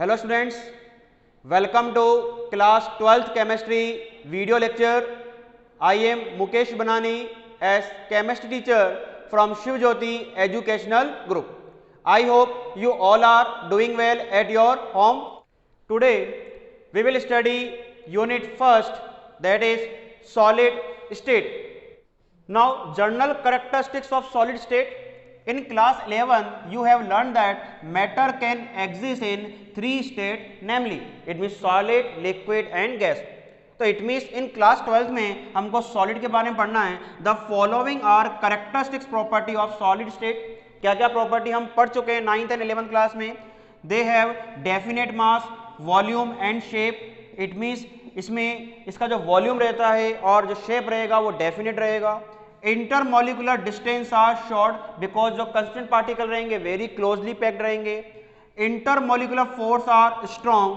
Hello students, welcome to class 12th chemistry video lecture. I am Mukesh Banani as chemistry teacher from Shiv Jyoti Educational Group. I hope you all are doing well at your home. Today we will study unit first, that is solid state. Now general characteristics of solid state. In class 11 you have learned that matter can exist in three states, namely it means solid, liquid and gas. तो it means in class 12 में हमको solid के बारे में पढ़ना है. The following are characteristics property of solid state. क्या क्या प्रॉपर्टी हम पढ़ चुके हैं 9th एंड 11th क्लास में. They have definite mass, volume and shape. It means इसमें इसका जो वॉल्यूम रहता है और जो शेप रहेगा वो डेफिनेट रहेगा. Intermolecular distance are short because जो कंस्टेंट पार्टिकल रहेंगे वेरी क्लोजली पैक्ड रहेंगे. Intermolecular force are strong.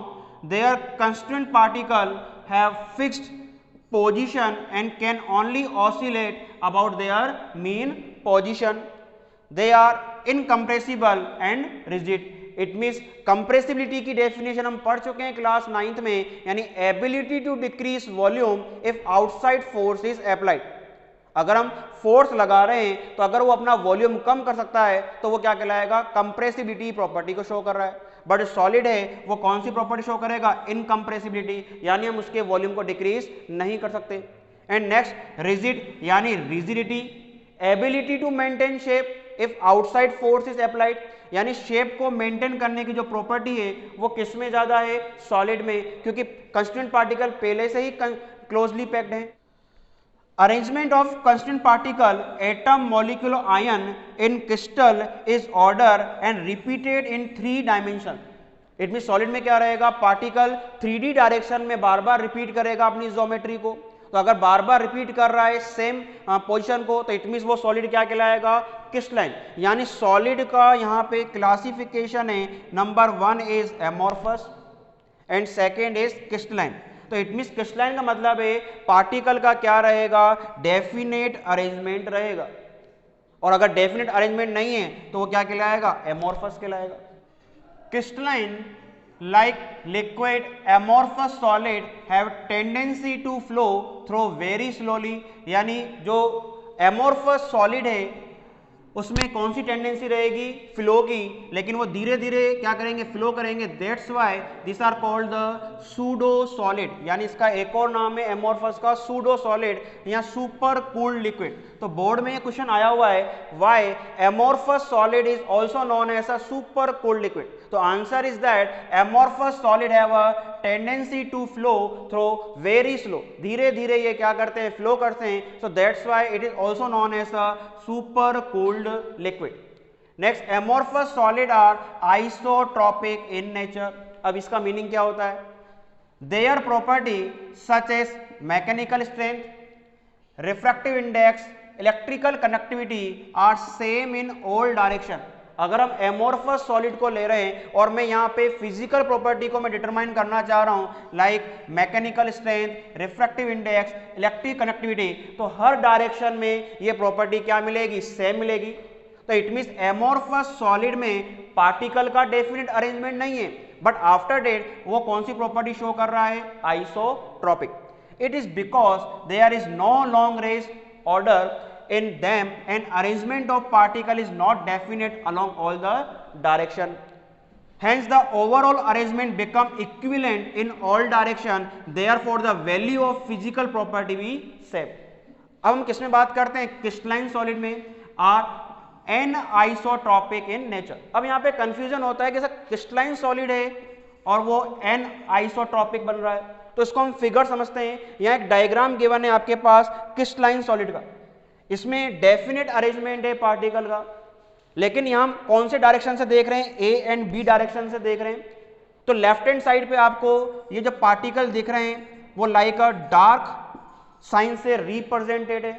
There constant particle have fixed position and can only oscillate about their mean position. They are incompressible and rigid. It means compressibility की definition हम पढ़ चुके हैं class 9th में, यानी ability to decrease volume if outside force is applied. अगर हम force लगा रहे हैं तो अगर वो अपना वॉल्यूम कम कर सकता है तो वो क्या कहलाएगा, कंप्रेसिबिलिटी प्रॉपर्टी को शो कर रहा है. बट सॉलिड है वो कौन सी प्रॉपर्टी शो करेगा, इनकम्प्रेसिबिलिटी, यानी हम उसके वॉल्यूम को डिक्रीज नहीं कर सकते. एंड नेक्स्ट रिजिड, यानी rigidity. Ability to maintain shape if outside force is applied, यानी शेप को मेंटेन करने की जो प्रॉपर्टी है वो किस में ज्यादा है, सॉलिड में, क्योंकि कंस्टेंट पार्टिकल पहले से ही क्लोजली पैक्ड है. Arrangement of constant particle, atom, molecule, ion in crystal is ordered and repeated in 3 dimension. It means solid में क्या रहेगा, पार्टिकल 3D डायरेक्शन में बार बार रिपीट करेगा अपनी ज्योमेट्री को. तो अगर बार बार रिपीट कर रहा है सेम पोजीशन को तो इट मीन्स वो सॉलिड क्या कहलाएगा, क्रिस्टलाइन. यानी सॉलिड का यहाँ पे क्लासिफिकेशन है, number 1 is amorphous and second is crystalline. तो इट मीन्स क्रिस्टलाइन का मतलब है पार्टिकल का क्या रहेगा, डेफिनेट अरेंजमेंट रहेगा. और अगर डेफिनेट अरेंजमेंट नहीं है तो वो क्या कहलाएगा, एमोर्फस कहलाएगा. Crystalline like liquid amorphous solid have tendency to flow through very slowly. यानी जो एमोर्फस सॉलिड है उसमें कौन सी टेंडेंसी रहेगी, फ्लो की, लेकिन वो धीरे धीरे क्या करेंगे, फ्लो करेंगे. That's why this are called the pseudo solid. यानी इसका एक और नाम है एमोर्फस का, सूडो सॉलिड या सुपर कूल्ड लिक्विड. तो बोर्ड में ये क्वेश्चन आया हुआ है, why amorphous solid is also known as a super cooled liquid. तो answer is that amorphous solid have a tendency to flow through very slow. धीरे धीरे ये क्या करते हैं, फ्लो करते हैं. So that's why it is also known as a super cooled liquid. Next, amorphous solid are isotropic in nature. अब इसका मीनिंग क्या होता है, their property such as mechanical strength, refractive index, electrical conductivity are same in all direction. अगर हम amorphous solid को ले रहे हैं और मैं यहाँ पे फिजिकल प्रॉपर्टी को मैं डिटरमाइन करना चाह रहा हूँ, like mechanical strength, refractive index, electric connectivity, तो हर डायरेक्शन में ये प्रॉपर्टी क्या मिलेगी, सेम मिलेगी. तो इट मीन्स एमोर्फस सॉलिड में पार्टिकल का डेफिनेट अरेंजमेंट नहीं है, बट आफ्टर डेट वो कौन सी प्रॉपर्टी शो कर रहा है, isotropic. It is because there is no long range order in them and arrangement of particle is not definite along all the direction. Hence the overall arrangement become equivalent in all direction, therefore the value of physical property be same. अब हम किस में बात करते हैं, crystalline solid में, are anisotropic in nature. अब यहाँ पे कंफ्यूजन होता है कि सर क्रिस्टलाइन सॉलिड है और वो एन आइसोट्रोपिक बन रहा है. तो इसको हम फिगर समझते हैं. यहाँ एक डायग्राम गिवन है आपके पास क्रिस्टलाइन सॉलिड का. इसमें डेफिनेट अरेंजमेंट है पार्टिकल का, लेकिन यहां हम कौन से डायरेक्शन से देख रहे हैं, ए एंड बी डायरेक्शन से देख रहे हैं. तो लेफ्ट हैंड साइड पे आपको ये जो पार्टिकल दिख रहे हैं वो लाइक अ डार्क साइन से रिप्रेजेंटेड है,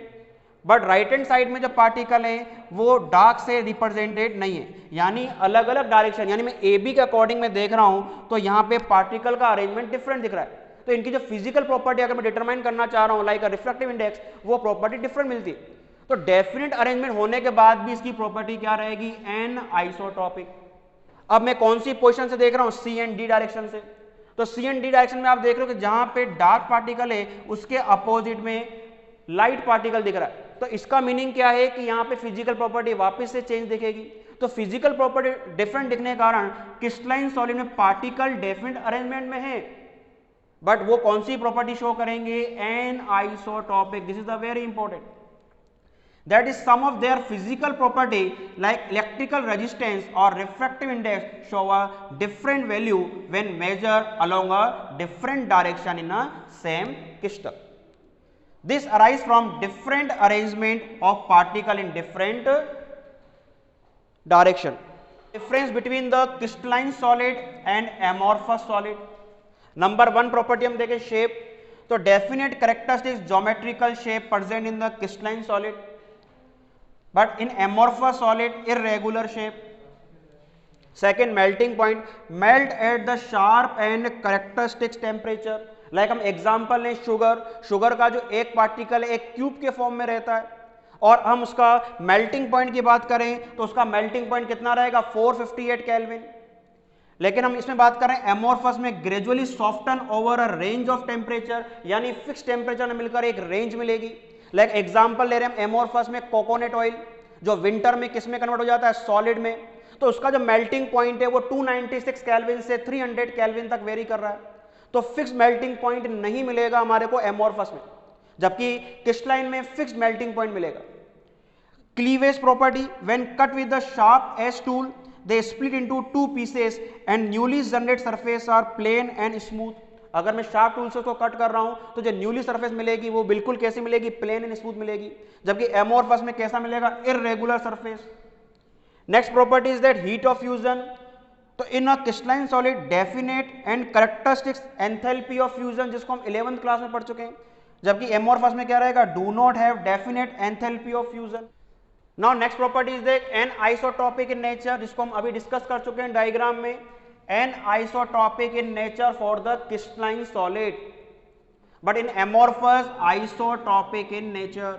बट राइट हैंड साइड में जो पार्टिकल है वो डार्क से रिप्रेजेंटेड नहीं है. यानी अलग अलग डायरेक्शन, यानी मैं ए बी के अकॉर्डिंग में देख रहा हूं तो यहाँ पे पार्टिकल का अरेंजमेंट डिफरेंट दिख रहा है. तो इनकी जो फिजिकल प्रॉपर्टी अगर मैं डिटरमाइन करना चाह रहा हूं, लाइक रिफ्रैक्टिव इंडेक्स, वो प्रॉपर्टी डिफरेंट मिलती है. तो डेफिनेट अरेंजमेंट होने के बाद भी इसकी प्रॉपर्टी क्या रहेगी, एन आइसोट्रोपिक. अब मैं कौन सी पोजीशन से देख रहा हूं, सी एंड डी डायरेक्शन से। तो सी एंड डी डायरेक्शन में आप देख रहे हो कि जहां पे डार्क पार्टिकल है उसके अपोजिट में लाइट पार्टिकल दिख रहा है। तो इसका मीनिंग क्या है कि यहां पे फिजिकल प्रॉपर्टी वापस से चेंज दिखेगी। तो फिजिकल प्रॉपर्टी डिफरेंट दिखने के कारण क्रिस्टलाइन सॉलिड में पार्टिकल डेफिनेट अरेंजमेंट में है, बट वो कौन सी प्रॉपर्टी शो करेंगे, anisotropic. This is the very important, that is some of their physical property like electrical resistance or refractive index show a different value when measured along a different direction in a same crystal. This arise from different arrangement of particle in different direction. Difference between the crystalline solid and amorphous solid. Number one property हम देखें shape, तो definite characteristics geometrical shape present in the crystalline solid, but in amorphous solid irregular shape. Second, melting point, melt at the sharp and characteristics temperature. Like हम example लें sugar, sugar का जो एक particle है एक cube के form में रहता है और हम उसका मेल्टिंग पॉइंट की बात करें तो उसका मेल्टिंग पॉइंट कितना रहेगा 458 केल्विन। लेकिन हम इसमें बात कर रहे हैं एमोर्फस में gradually soften over a range of temperature, यानी फिक्स टेम्परेचर में मिलकर एक रेंज मिलेगी। लाइक एग्जाम्पल ले रहे हैं एमोर्फस में कोकोनट ऑयल जो विंटर में किस में कन्वर्ट हो जाता है, सॉलिड में, तो उसका जो मेल्टिंग पॉइंट है वो 296 केल्विन से 300 केल्विन तक वेरी कर रहा है। तो फिक्स मेल्टिंग पॉइंट नहीं मिलेगा हमारे को एमोर्फस में, जबकि क्रिस्टलाइन में फिक्स मेल्टिंग पॉइंट मिलेगा। Cleavage property, when cut with the sharp edge tool they split into two pieces and newly generate surface are plane and smooth. अगर मैं शार्प टूल से उसको कट कर रहा हूं तो जो न्यूली सरफेस मिलेगी वो बिल्कुल कैसी मिलेगी, प्लेन एंड स्मूथ मिलेगी, जबकि एमोर्फस में कैसा मिलेगा, irregular surface. Next property is that heat of fusion, तो in a crystalline solid definite and characteristics enthalpy of fusion, जिसको हम 11th क्लास में पढ़ चुके हैं, जबकि एमोर्फस में क्या रहेगा, do not have definite enthalpy of fusion. Now next property is that anisotropic in nature, जिसको हम अभी डिस्कस कर चुके हैं डायग्राम में, anisotropic in nature for the crystalline solid, but in amorphous isotropic in nature.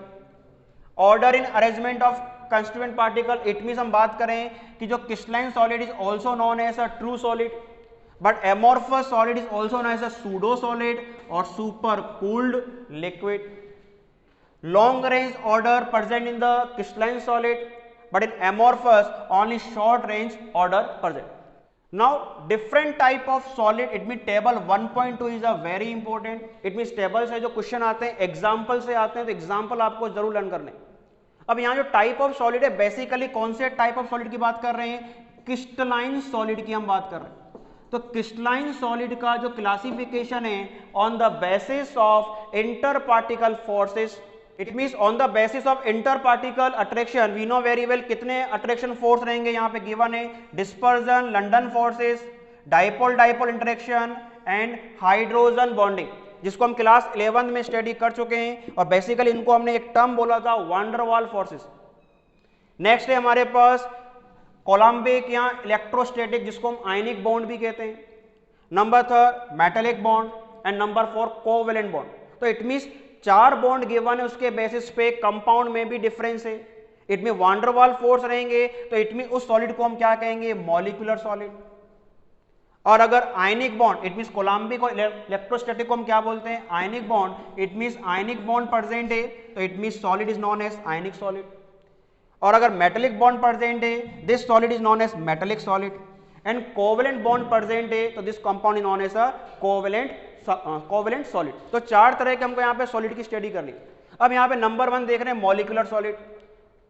Order in arrangement of constituent particle, it means हम बात करें कि जो crystalline solid is also known as a true solid, but amorphous solid is also known as a pseudo solid और super cooled liquid. Long range order present in the crystalline solid, but in amorphous only short range order present. Now different type of solid, it mean table 1.2 is a very important. It mean table से जो question आते हैं example से आते हैं, तो example आपको जरूर लर्न करने। अब यहां जो टाइप ऑफ सॉलिड है, बेसिकली कौन से टाइप ऑफ सॉलिड की बात कर रहे हैं, क्रिस्टलाइन सॉलिड की हम बात कर रहे हैं। तो क्रिस्टलाइन सॉलिड का जो क्लासिफिकेशन है on the basis of inter particle forces, it means on the basis of inter particle attraction. We know very well कितने अट्रैक्शन फोर्स रहेंगे यहाँ पे गिवन है, dispersion, London forces, dipole dipole interaction and hydrogen bonding, जिसको हम class 11 में study कर चुके हैं। और बेसिकली इनको हमने एक टर्म बोला था, वांडरवाल फोर्सेस। नेक्स्ट है हमारे पास कोलम्बिक या इलेक्ट्रोस्टैटिक, जिसको हम आयनिक बॉन्ड भी कहते हैं। Number 3 metallic bond and number 4 covalent bond. तो इट मींस 4 बॉन्ड गिवन है, उसके बेसिस पे कंपाउंड में भी डिफरेंस है। इट मीन वांडरवाल फोर्स रहेंगे तो इट मीन उस सॉलिड को हम क्या कहेंगे, मॉलिक्यूलर सॉलिड। और अगर ionic bond, it means coulombic और इलेक्ट्रोस्टैटिक को हम क्या बोलते हैं, ionic bond. It means ionic bond present है तो it means solid is known as ionic solid. और अगर मेटालिक बॉन्ड प्रेजेंट है, this solid is known as metallic solid. And covalent bond present है तो this compound is known as a covalent solid. तो 4 तरह के हमको यहाँ पे सॉलिड की स्टडी करनी। अब यहाँ पे नंबर 1 देख रहे हैं molecular solid.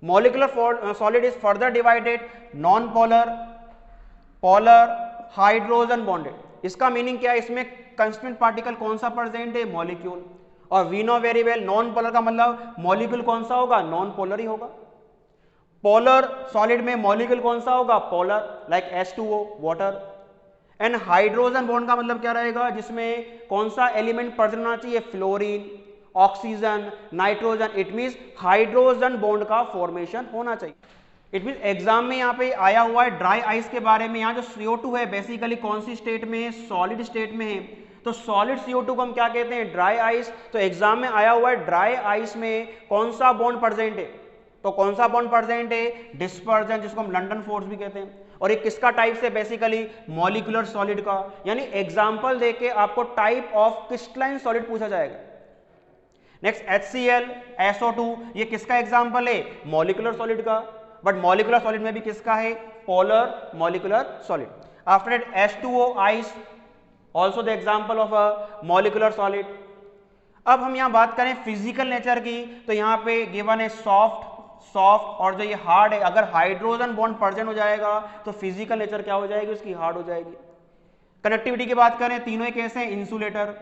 Molecular solid is further divided non polar, polar, hydrogen bonded. इसका मीनिंग क्या है, इसमें कंस्टिट्यूएंट पार्टिकल कौन सा प्रेजेंट है, मॉलिक्यूल। और we know very well non polar का मतलब मॉलिक्यूल कौन सा होगा, नॉन पोलर ही होगा। पोलर सॉलिड में मॉलिक्यूल कौन सा होगा, polar, like H2O water. And hydrogen bond का मतलब क्या रहेगा, जिसमें कौन सा एलिमेंट प्रेजेंट होना चाहिए, fluorine, oxygen, nitrogen. It means hydrogen bond का फॉर्मेशन होना चाहिए। इट मीन एग्जाम में यहाँ पे आया हुआ है ड्राई आइस के बारे में। यहाँ जो CO2 है बेसिकली कौन सी स्टेट में है, सॉलिड स्टेट में है। तो सॉलिड CO2 को हम क्या कहते हैं, ड्राई आइस। तो एग्जाम में आया हुआ है ड्राई आइस में कौन सा बॉन्ड प्रेजेंट है, तो कौन सा बॉन्ड प्रेजेंट है, डिस्पर्जन, जिसको हम लंडन फोर्स भी कहते हैं। और ये किसका टाइप से, बेसिकली मॉलिक्यूलर सॉलिड का, यानी एग्जांपल देके आपको टाइप ऑफ क्रिस्टलाइन सॉलिड पूछा जाएगा। नेक्स्ट HCl, SO2, ये किसका एग्जांपल है, मॉलिक्यूलर सॉलिड का, बट मॉलिक्यूलर सॉलिड में भी किसका है, polar molecular solid. After that H2O, ice, also the example of a molecular solid. अब हम यहाँ बात करें फिजिकल नेचर की, तो यहाँ पे गिवन है सॉफ्ट, और जो ये हार्ड है, अगर हाइड्रोजन बॉन्ड प्रेजेंट हो जाएगा तो फिजिकल नेचर क्या हो जाएगी उसकी, हार्ड हो जाएगी। कनेक्टिविटी की बात करें, तीनों ही केस हैं, इंसुलेटर।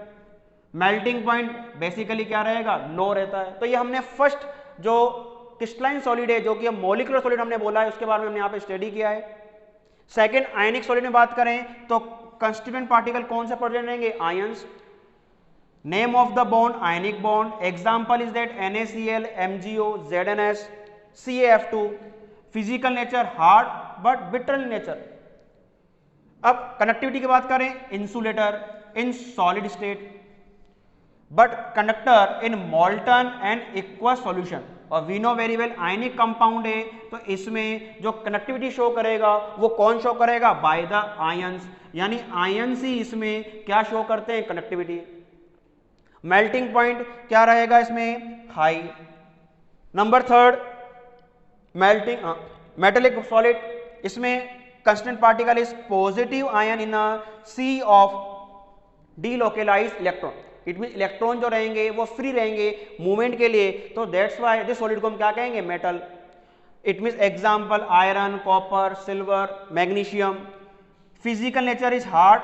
मेल्टिंग पॉइंट बेसिकली क्या रहेगा, लो रहता है। तो ये हमने फर्स्ट जो क्रिस्टलाइन सॉलिड है, जो कि मॉलिक्यूलर सॉलिड हमने बोला है, उसके बारे में हमने यहाँ पे स्टडी किया है। सेकेंड, आयनिक सॉलिड में बात करें तो कंस्टिट्यूएंट पार्टिकल कौन से प्रेजेंट रहेंगे, ions. Name of the bond, ionic bond. Example is that NaCl, MgO, ZnS, CaF2। Physical nature hard but brittle nature. अब कनेक्टिविटी की बात करें, insulator in solid state but conductor in molten and aqueous solution. और we know very well ionic compound है, तो इसमें जो connectivity show करेगा वो कौन शो करेगा, बाय द आयंस, यानी आयंस ही इसमें क्या शो करते हैं, कनेक्टिविटी। मेल्टिंग पॉइंट क्या रहेगा इसमें, high. Number third, metallic solid, इसमें constant particle is positive ion in a sea of delocalised electron. It mean electron जो रहेंगे वो फ्री रहेंगे मूवमेंट के लिए, तो दैट्स व्हाई दिस सॉलिड को हम क्या कहेंगे, metal. It mean example iron, copper, silver, magnesium. Physical nature is hard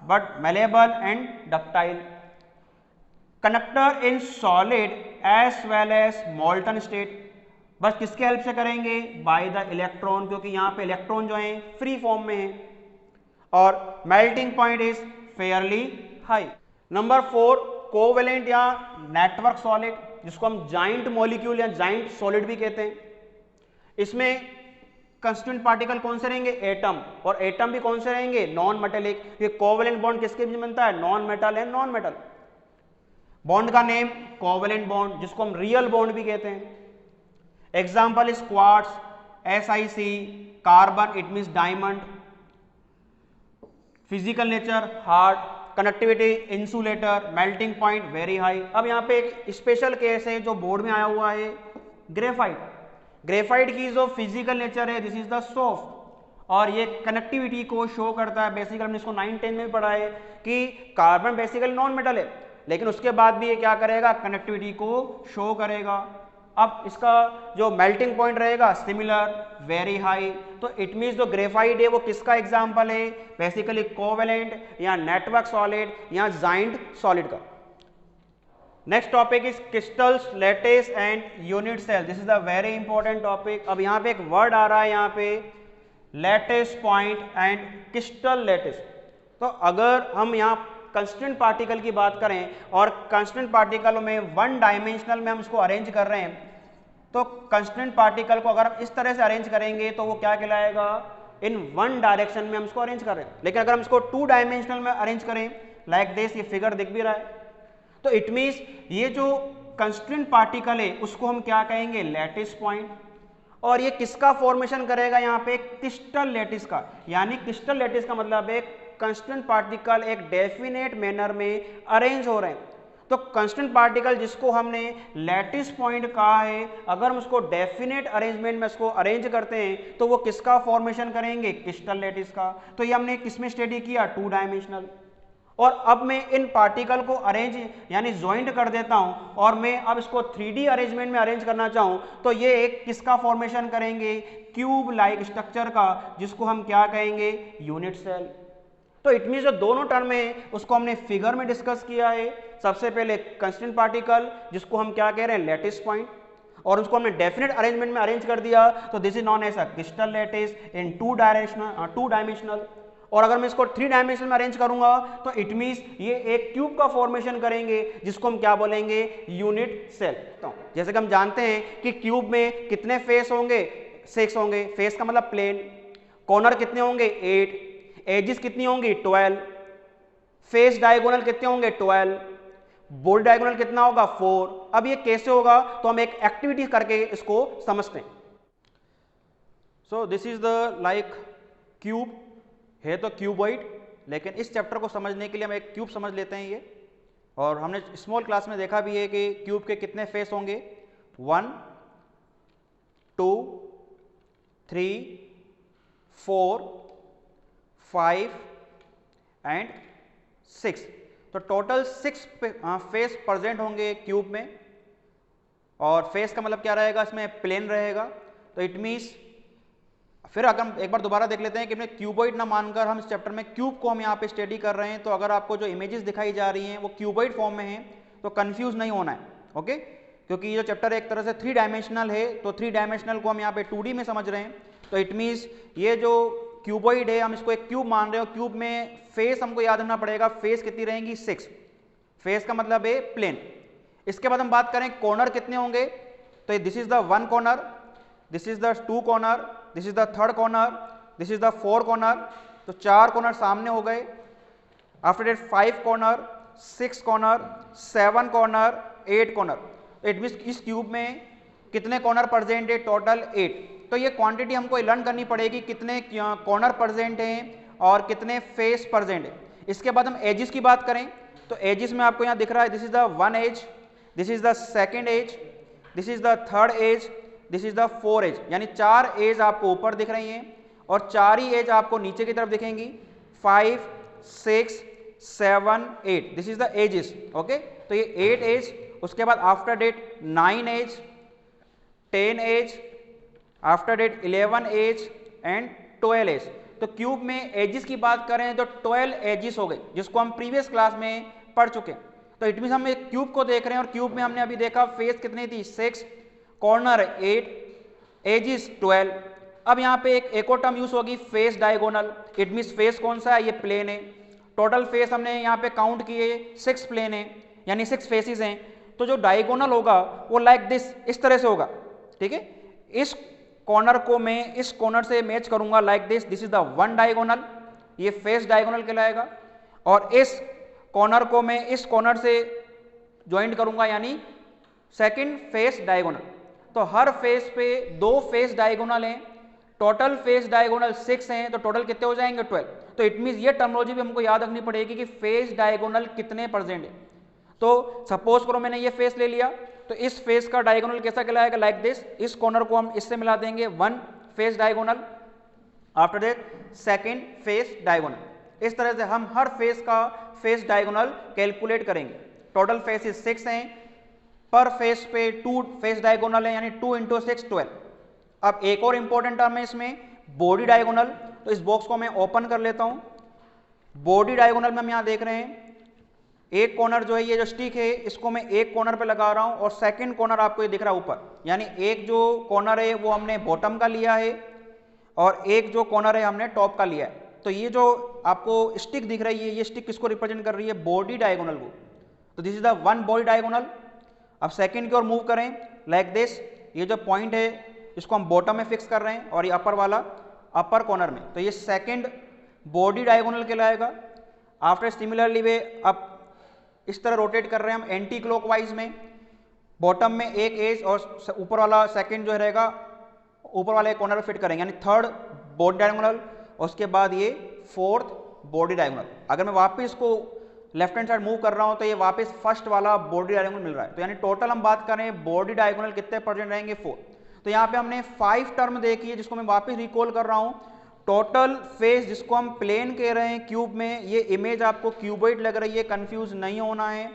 but malleable and ductile. Conductor in solid as well as molten state, बस किसके हेल्प से करेंगे, बाय द इलेक्ट्रॉन, क्योंकि यहां पे इलेक्ट्रॉन जो है फ्री फॉर्म में है। और melting point is fairly high. Number 4, covalent या नेटवर्क सॉलिड, जिसको हम जाइंट मॉलिक्यूल या जाइंट सॉलिड भी कहते हैं। इसमें कंस्टिट्यूएंट पार्टिकल कौन से रहेंगे, एटम, और एटम भी कौन से रहेंगे, नॉन मेटेलिक। ये कोवेलेंट बॉन्ड किसके बीच बनता है, non metal and non metal. Bond का नेम कोवेलेंट बॉन्ड, जिसको हम रियल बॉन्ड भी कहते हैं। Example is quartz, SiC, carbon, it means diamond. Physical nature hard, connectivity insulator, melting point very high. अब यहाँ पे एक स्पेशल केस है जो बोर्ड में आया हुआ है, ग्रेफाइट। ग्रेफाइट की जो फिजिकल नेचर है, दिस इज द सॉफ्ट, और ये कनेक्टिविटी को शो करता है। बेसिकली हमने इसको 9-10 में पढ़ा है कि कार्बन बेसिकली नॉन मेटल है, लेकिन उसके बाद भी ये क्या करेगा, कनेक्टिविटी को शो करेगा। अब इसका जो मेल्टिंग पॉइंट रहेगा सिमिलर, वेरी हाई। तो इट मीन्स जो ग्रेफाइट है वो किसका एग्जांपल है, बेसिकली कोवेलेंट या नेटवर्क सॉलिड या जाइंट सॉलिड का। Next topic is crystals, lattice and unit cell. This is the very important topic. अब यहाँ पे एक वर्ड आ रहा है यहाँ पे, lattice point and crystal lattice. तो अगर हम यहाँ कंस्टेंट पार्टिकल की बात करें और कंस्टेंट पार्टिकल में वन डायमेंशनल में हम इसको अरेंज कर रहे हैं, तो कंस्टेंट पार्टिकल को अगर हम इस तरह से अरेंज करेंगे तो वो क्या कहलाएगा, इन वन डायरेक्शन में हम इसको अरेंज कर रहे हैं। लेकिन अगर हम इसको 2 डायमेंशनल में अरेंज करें, लाइक दिस, ये फिगर दिख भी रहा है, तो इट मीन्स ये जो कंस्टेंट पार्टिकल है उसको हम क्या कहेंगे, लैटिस पॉइंट। और ये किसका फॉर्मेशन करेगा, यहाँ पे क्रिस्टल लैटिस का। यानी क्रिस्टल लैटिस का मतलब है कंस्टेंट पार्टिकल एक डेफिनेट मैनर में अरेंज हो रहे हैं। तो कंस्टेंट पार्टिकल जिसको हमने लैटिस पॉइंट कहा है, अगर हम उसको डेफिनेट अरेंजमेंट में उसको अरेंज करते हैं तो वो किसका फॉर्मेशन करेंगे, क्रिस्टल लैटिस का। तो ये हमने किसमें स्टडी किया, 2 डायमेंशनल। और अब मैं इन पार्टिकल को अरेंज यानी ज्वाइंट कर देता हूं और मैं अब इसको 3D अरेंजमेंट में अरेंज करना चाहूं, तो ये एक किसका फॉर्मेशन करेंगे, क्यूब लाइक स्ट्रक्चर का, जिसको हम क्या कहेंगे, यूनिट सेल। तो इट मीन जो दोनों टर्म है उसको हमने फिगर में डिस्कस किया है। सबसे पहले कंस्टेंट पार्टिकल जिसको हम क्या कह रहे हैं, लैटिस पॉइंट, और उसको हमने डेफिनेट अरेंजमेंट में अरेंज कर दिया, तो this is known as a crystal lattice in 2 dimensional. और अगर मैं इसको 3 डायमेंशनल में अरेंज करूंगा तो इट मीन्स ये एक क्यूब का फॉर्मेशन करेंगे, जिसको हम क्या बोलेंगे, यूनिट सेल। तो जैसे कि हम जानते हैं कि क्यूब में कितने फेस होंगे, 6 होंगे। फेस का मतलब प्लेन। कॉर्नर कितने होंगे, 8। एजिस कितनी होंगी, 12। फेस डायगोनल कितने होंगे, 12। बोर्ड डायगोनल कितना होगा, 4। अब ये कैसे होगा, तो हम एक एक्टिविटी करके इसको समझते हैं। So this is the like cube है तो क्यूबॉइड, लेकिन इस चैप्टर को समझने के लिए हम एक क्यूब समझ लेते हैं ये। और हमने स्मॉल क्लास में देखा भी है कि क्यूब के कितने फेस होंगे, 1 2 3 4 5 एंड 6। तो टोटल 6 फेस प्रेजेंट होंगे क्यूब में। और फेस का मतलब क्या रहेगा, इसमें प्लेन रहेगा। तो इट मीन्स, फिर अगर हम एक बार दोबारा देख लेते हैं कि क्यूबॉइड ना मानकर हम इस चैप्टर में क्यूब को हम यहाँ पे स्टडी कर रहे हैं, तो अगर आपको जो इमेजेस दिखाई जा रही हैं वो क्यूबॉइड फॉर्म में हैं तो कंफ्यूज नहीं होना है, ओके। क्योंकि ये जो चैप्टर एक तरह से 3 डायमेंशनल है, तो 3 डायमेंशनल को हम यहाँ पे 2D में समझ रहे हैं। तो इट मीन्स ये जो क्यूबॉइड है हम इसको एक क्यूब मान रहे हो। क्यूब में फेस हमको याद रखना पड़ेगा, फेस कितनी रहेंगी, 6। फेस का मतलब है प्लेन। इसके बाद हम बात करें कॉर्नर कितने होंगे, तो this is the 1 corner, this is the 2 corner, this is the 3rd corner, this is the 4 corner. तो 4 कॉर्नर सामने हो गए। After that 5 corner, 6 corner, 7 corner, 8 corner. It means इस क्यूब में कितने कॉर्नर प्रेजेंट है, टोटल 8। तो ये क्वांटिटी हमको लर्न करनी पड़ेगी, कितने कॉर्नर प्रेजेंट हैं और कितने फेस प्रेजेंट है। इसके बाद हम एजेस की बात करें, तो एजेस में आपको यहाँ दिख रहा है, this is the 1 edge, this is the 2nd edge, this is the 3rd edge, this is the 4 edge. यानी 4 एज आपको ऊपर दिख रही हैं और 4 ही एज आपको नीचे की तरफ दिखेंगी, 5 6 7 8। This is the edges, okay. तो ये 8 एज। उसके बाद after that 9 edge, 10 edge, after that 11 edge and 12 edge. तो क्यूब में एजेस की बात करें तो 12 एजेस हो गए, जिसको हम प्रीवियस क्लास में पढ़ चुके हैं। तो इट मीन हम एक क्यूब को देख रहे हैं और क्यूब में हमने अभी देखा फेस कितनी थी, 6, कॉर्नर 8, एजेस 12। अब यहाँ पे एक और टर्म यूज होगी, face diagonal. It mean face कौन सा है, ये प्लेन है। टोटल फेस हमने यहाँ पे काउंट किए 6 प्लेन है, यानी 6 फेसेस हैं। तो जो डायगोनल होगा वो लाइक दिस, इस तरह से होगा, ठीक है। इस कॉर्नर को मैं इस कॉर्नर से मैच करूंगा like this, this is the 1 diagonal, ये फेस डायगोनल कहलाएगा। और इस कॉर्नर को मैं इस कॉर्नर से ज्वाइंट करूंगा, यानी 2nd फेस डायगोनल। तो हर फेस पे 2 फेस डायगोनल हैं, टोटल फेस डायगोनल 6 हैं, तो टोटल कितने हो जाएंगे, 12। तो इट मीन्स ये टर्मिनोलॉजी भी हमको याद रखनी पड़ेगी कि फेस डायगोनल कितने प्रेजेंट है। तो सपोज करो मैंने ये फेस ले लिया, तो इस फेस का डायगोनल कैसा कहलाएगा, लाइक दिस। इस कॉर्नर को हम इससे मिला देंगे, 1 face diagonal, after that 2nd face diagonal. इस तरह से हम हर फेस का फेस डायगोनल कैलकुलेट करेंगे। टोटल फेसेस 6 हैं, पर फेस पे 2 फेस डायगोनल है, यानी 2 × 6 12। अब एक और इंपॉर्टेंट टर्म है इसमें, बॉडी डायगोनल। तो इस बॉक्स को मैं ओपन कर लेता हूं। बॉडी डायगोनल में हम यहां देख रहे हैं, एक कॉर्नर जो है, ये जो स्टिक है, इसको मैं एक कॉर्नर पे लगा रहा हूं और 2nd कॉर्नर आपको ये दिख रहा है ऊपर। यानी एक जो कॉर्नर है वो हमने बॉटम का लिया है और एक जो कॉर्नर है हमने टॉप का लिया है। तो ये जो आपको स्टिक दिख रही है, ये स्टिक किसको रिप्रेजेंट कर रही है, बॉडी डायगोनल को। तो this is the 1 body diagonal. अब 2nd की ओर मूव करें लाइक दिस, ये जो पॉइंट है इसको हम बॉटम में फिक्स कर रहे हैं और ये अपर वाला अपर कॉर्नर में, तो ये 2nd बॉडी डायगोनल कहलाएगा। आफ्टर सिमिलरली वे अब इस तरह रोटेट कर रहे हैं हम एंटी क्लॉकवाइज में, बॉटम में एक एज और ऊपर वाला 2nd जो रहेगा ऊपर वाले कॉर्नर में फिट करेंगे, यानी 3rd बॉडी डायगोनल और उसके बाद ये 4th बॉडी डायगोनल। अगर मैं वापस इसको लेफ्ट हैंड साइड मूव कर रहा हूं तो ये वापस फर्स्ट वाला बॉडी डायगोनल मिल रहा है। तो यानी टोटल हम बात करें बॉडी डायगोनल कितने प्रेजेंट रहेंगे, 4। तो यहाँ पे हमने 5 टर्म देखी है, जिसको मैं वापस रिकॉल कर रहा हूँ। टोटल फेस जिसको हम प्लेन कह रहे हैं क्यूब में, ये इमेज आपको क्यूबॉइड लग रही है, कंफ्यूज नहीं होना है,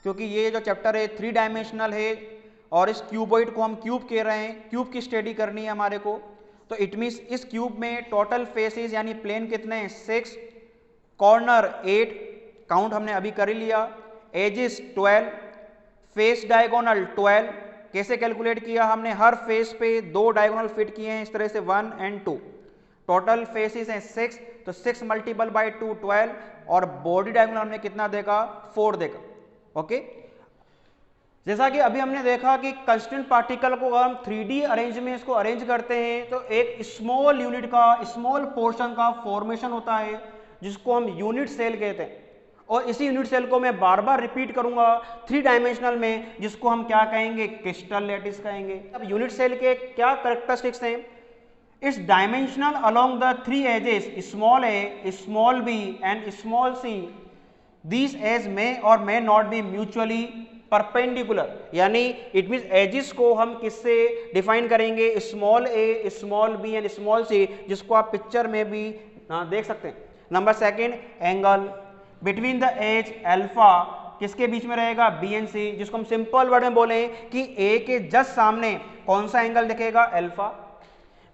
क्योंकि ये जो चैप्टर है 3 डायमेंशनल है और इस क्यूबॉइड को हम क्यूब कह रहे हैं। क्यूब की स्टडी करनी है हमारे को। तो इट मीन्स इस क्यूब में टोटल फेसेस यानी प्लेन कितने हैं, 6, कॉर्नर 8, काउंट हमने अभी कर ही लिया, एजेस 12, फेस डायगोनल 12। कैसे कैलकुलेट किया हमने, हर फेस पे 2 डायगोनल फिट किए हैं इस तरह से, 1 और 2। टोटल फेसेस हैं 6, तो 6 × 2 12 और बॉडी डायगोनल हमने कितना देखा, 4 देखा, ओके। जैसा कि अभी हमने देखा कि कंस्टेंट पार्टिकल को हम 3D अरेंज में इसको अरेंज करते हैं तो एक स्मॉल यूनिट का, स्मॉल पोर्शन का फॉर्मेशन होता है जिसको हम यूनिट सेल कहते हैं। और इसी यूनिट सेल को मैं बार बार रिपीट करूंगा 3 डायमेंशनल में, जिसको हम क्या कहेंगे, क्रिस्टल लैटिस कहेंगे। अब यूनिट सेल के क्या कैरेक्टरिस्टिक्स हैं, it's dimensional along the three axes small a, small b and small c, this axis may और may not be mutually perpendicular, यानी इट मीन एजिस को हम किससे डिफाइन करेंगे, small a, small b and small c, जिसको आप picture में भी देख सकते हैं। Number second, angle between the axis alpha किसके बीच में रहेगा, बी एंड सी, जिसको हम सिंपल वर्ड में बोले कि ए के जस्ट सामने कौन सा एंगल दिखेगा, अल्फा,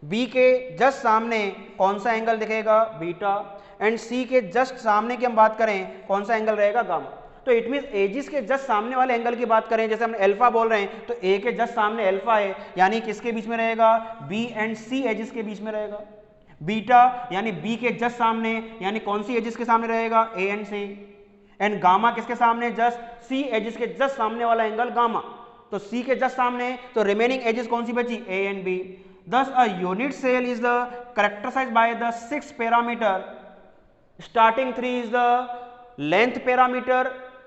बी के जस्ट सामने कौन सा एंगल दिखेगा, बीटा, एंड सी के जस्ट सामने की हम बात करें कौन सा एंगल रहेगा, गामा। तो इट मीन एजिस के जस्ट सामने वाले एंगल की बात करें, जैसे हम अल्फा बोल रहे हैं तो ए के जस्ट सामने अल्फा है, यानी किसके बीच में रहेगा, बी एंड सी एजिस के बीच में रहेगा। बीटा यानी बी के जस्ट सामने, यानी कौन सी एजिस के सामने रहेगा, A and C, and gamma किसके सामने, जस्ट सी एजिस के जस्ट सामने वाला एंगल गामा, तो सी के जस्ट सामने, तो रिमेनिंग एजिस कौन सी बची, A and B. Thus, a unit cell is the characterized by the 6 parameter. Starting 3 is the length parameter,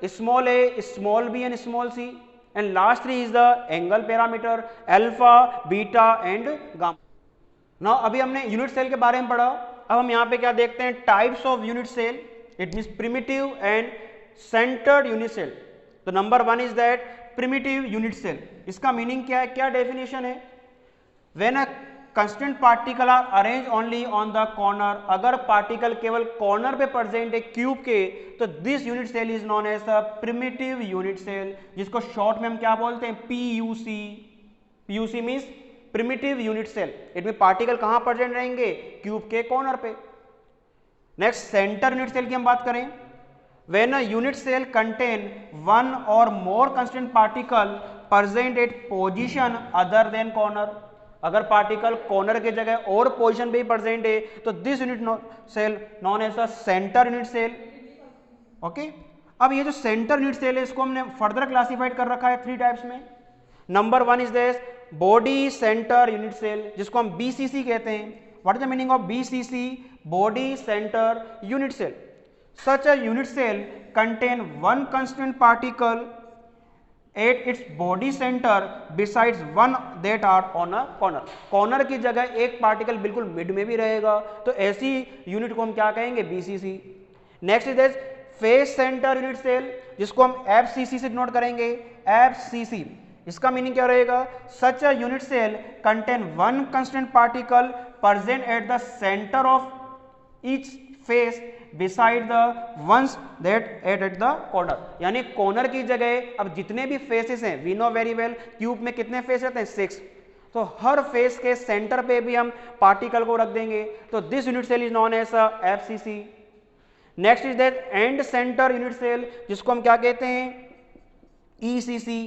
small a, small b and small c, and last 3 is the angle parameter, alpha, beta and gamma. Now अभी हमने unit cell के बारे में पढ़ा, अब हम यहाँ पे क्या देखते हैं, types of unit cell, it means primitive and centred unit cell. तो number 1 is that primitive unit cell. इसका मीनिंग क्या है, क्या डेफिनेशन है, When a constant particle are arranged only on the corner, अगर पार्टिकल केवल कॉर्नर पे present है क्यूब के, तो this unit cell is known as the primitive unit cell, जिसको शॉर्ट में हम क्या बोलते हैं, PUC. PUC means primitive unit cell. It में पार्टिकल कहां प्रेजेंट रहेंगे, क्यूब के कॉर्नर पे। नेक्स्ट, सेंटर यूनिट सेल की हम बात करें, When a unit cell contain one or more constant particle present at position other than corner, अगर पार्टिकल कॉर्नर की जगह और पोजीशन पे ही प्रेजेंट है तो this unit cell known as the center unit cell. Okay, अब ये जो सेंटर यूनिट सेल है इसको हमने फर्दर क्लासिफाइड कर रखा है 3 टाइप्स में। Number 1 is this body center unit cell, जिसको हम बीसीसी कहते हैं। What is the meaning of BCC, body center unit cell. Such a unit cell contain one constant particle at its body center besides one that are on a corner, corner की जगह एक particle बिल्कुल mid में भी रहेगा, तो ऐसी unit को हम क्या कहेंगे, BCC. Next is face center unit cell, जिसको हम एफसीसी से नोट करेंगे, एफसीसी। इसका मीनिंग क्या रहेगा, such a unit cell contain one constant particle present at the centre of each face beside the ones that at the corner, यानी corner की जगह अब जितने भी फेसेस हैं, we know very well cube में कितने फेस रहते हैं, 6, तो हर फेस के सेंटर पे भी हम पार्टिकल को रख देंगे, तो this unit cell is known as FCC. Next is that end center unit cell, जिसको हम क्या कहते हैं, ईसीसी।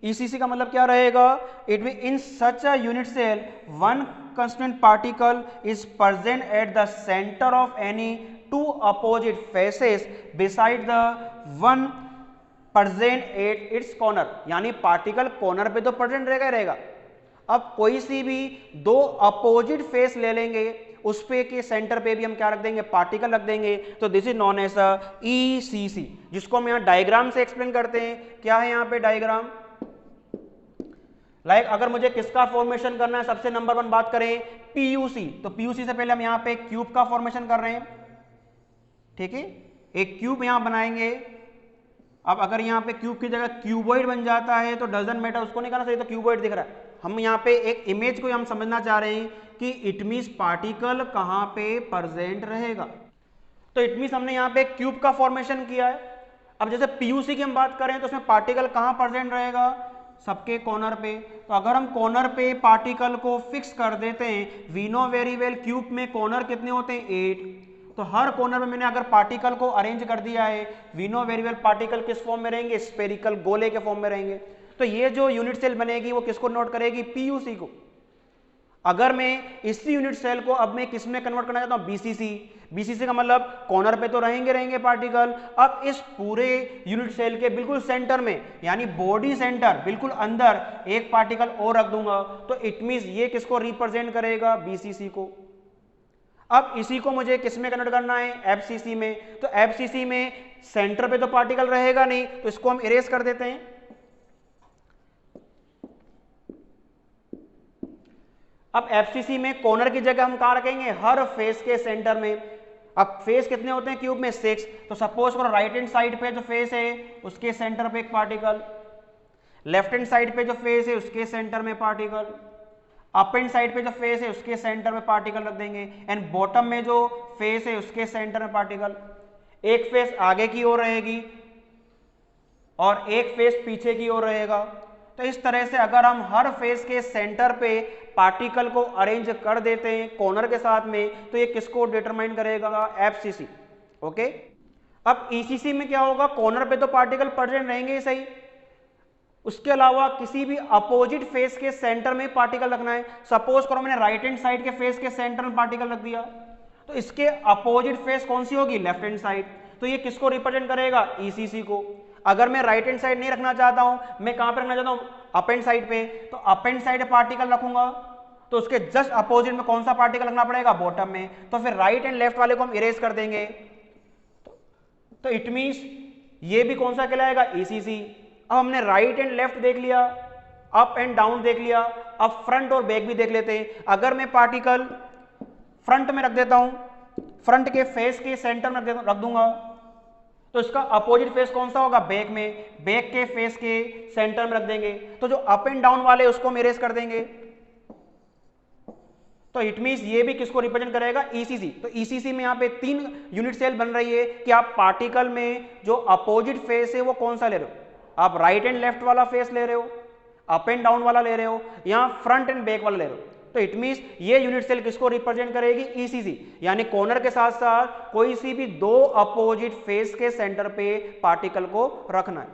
ईसीसी का मतलब क्या रहेगा, it mean in such a unit cell one constant particle is present at the center of any two opposite faces beside the one present at its corner, यानी पार्टिकल कॉर्नर पे तो present रहेगा। अब कोई सी भी दो अपोजिट फेस ले लेंगे, उस पे के सेंटर पे भी हम क्या रख देंगे, पार्टिकल रख देंगे, तो this is known as ECC, जिसको हम यहाँ डायग्राम से एक्सप्लेन करते हैं। क्या है यहाँ पे डायग्राम, लाइक अगर मुझे किसका फॉर्मेशन करना है, सबसे नंबर 1 बात करें पीयूसी, तो पीयूसी से पहले हम यहाँ पे क्यूब का फॉर्मेशन कर रहे हैं, ठीक है, एक क्यूब यहां बनाएंगे। अब अगर यहाँ पे क्यूब की जगह क्यूबॉइड बन जाता है तो डजंट मैटर, उसको नहीं करना चाहिए, तो क्यूबॉइड दिख रहा है। हम यहाँ पे एक इमेज को हम समझना चाह रहे हैं कि इट मीन्स पार्टिकल कहाँ पे प्रेजेंट रहेगा, तो इट मीन्स हमने यहाँ पे क्यूब का फॉर्मेशन किया है। अब जैसे पीयूसी की हम बात करें तो उसमें पार्टिकल कहाँ प्रेजेंट रहेगा, सबके कॉर्नर पे, तो अगर हम कॉर्नर पे पार्टिकल को फिक्स कर देते हैं, we know very well cube में कॉर्नर कितने होते हैं, 8, तो हर कॉर्नर में मैंने अगर पार्टिकल को अरेंज कर दिया है, we know very well particle किस फॉर्म में रहेंगे, स्फेरिकल गोले के फॉर्म में रहेंगे। तो ये जो यूनिट सेल बनेगी वो किसको नोट करेगी, पीयूसी को। अगर मैं इसी यूनिट सेल को अब मैं किस में कन्वर्ट करना चाहता हूं, बीसीसी। बीसीसी का मतलब कॉर्नर पे तो रहेंगे पार्टिकल, अब इस पूरे यूनिट सेल के बिल्कुल सेंटर में, यानी बॉडी सेंटर बिल्कुल अंदर एक पार्टिकल और रख दूंगा, तो इट मींस ये किसको रिप्रेजेंट करेगा, बीसीसी को। अब इसी को मुझे किस में कन्वर्ट करना है, एफसीसी में, तो एफसीसी में सेंटर पे तो पार्टिकल रहेगा नहीं, तो इसको हम इरेज कर देते हैं। अब एफसीसी में कॉर्नर की जगह हम कहाँ रखेंगे, हर फेस के सेंटर में। अब फेस कितने होते हैं क्यूब में, 6, तो सपोज करो राइट हैंड साइड पे जो फेस है उसके सेंटर पे एक पार्टिकल, लेफ्ट हैंड साइड पे जो फेस है उसके सेंटर में पार्टिकल, अप हैंड साइड पे जो फेस है उसके सेंटर में पार्टिकल रख देंगे, एंड बॉटम में जो फेस है उसके सेंटर में पार्टिकल। एक फेस आगे की ओर रहेगी और एक फेस पीछे की ओर रहेगा। तो इस तरह से अगर हम हर फेस के सेंटर पे पार्टिकल को अरेंज कर देते हैं कॉर्नर के साथ में, तो ये किसको डिटरमाइन करेगा, एफसीसी। ओके, अब ईसीसी में क्या होगा, कॉर्नर पे तो पार्टिकल प्रेजेंट रहेंगे ही सही, उसके अलावा किसी भी अपोजिट फेस के सेंटर में पार्टिकल रखना है। सपोज करो मैंने राइट हैंड साइड के फेस के सेंटर में पार्टिकल रख दिया, तो इसके अपोजिट फेस कौन सी होगी, लेफ्ट हैंड साइड, तो ये किसको रिप्रेजेंट करेगा, ईसीसी को। अगर मैं राइट हैंड साइड नहीं रखना चाहता हूं, मैं कहां पे रखना चाहता हूं, अप हैंड साइड पे, तो अप हैंड साइड पार्टिकल रखूंगा, तो उसके जस्ट अपोजिट में कौन सा पार्टिकल रखना पड़ेगा, बॉटम में। तो फिर राइट एंड लेफ्ट वाले को हम इरेज कर देंगे, तो इट मींस ये भी कौन सा कहलाएगा, ईसीसी। अब हमने राइट एंड लेफ्ट देख लिया, अप एंड डाउन देख लिया, अब फ्रंट और बैक भी देख लेते हैं। अगर मैं पार्टिकल फ्रंट में रख देता हूं, फ्रंट के फेस के सेंटर में रख दूंगा, तो इसका अपोजिट फेस कौन सा होगा, बैक में, बैक के फेस के सेंटर में रख देंगे। तो जो अप एंड डाउन वाले उसको हम इरेज कर देंगे, तो इट मींस ये भी किसको रिप्रेजेंट करेगा, ईसीसी। तो ईसीसी में यहां पे 3 यूनिट सेल बन रही है कि आप पार्टिकल में जो अपोजिट फेस है वो कौन सा ले रहे हो, आप राइट एंड लेफ्ट वाला फेस ले रहे हो, अप एंड डाउन वाला ले रहे हो, यहां फ्रंट एंड बैक वाला ले रहे हो। तो इट मींस ये यूनिट सेल किसको रिप्रेजेंट करेगी, ईसीसी। यानी कॉर्नर के साथ साथ कोई सी भी 2 अपोजिट फेस के सेंटर पे पार्टिकल को रखना है।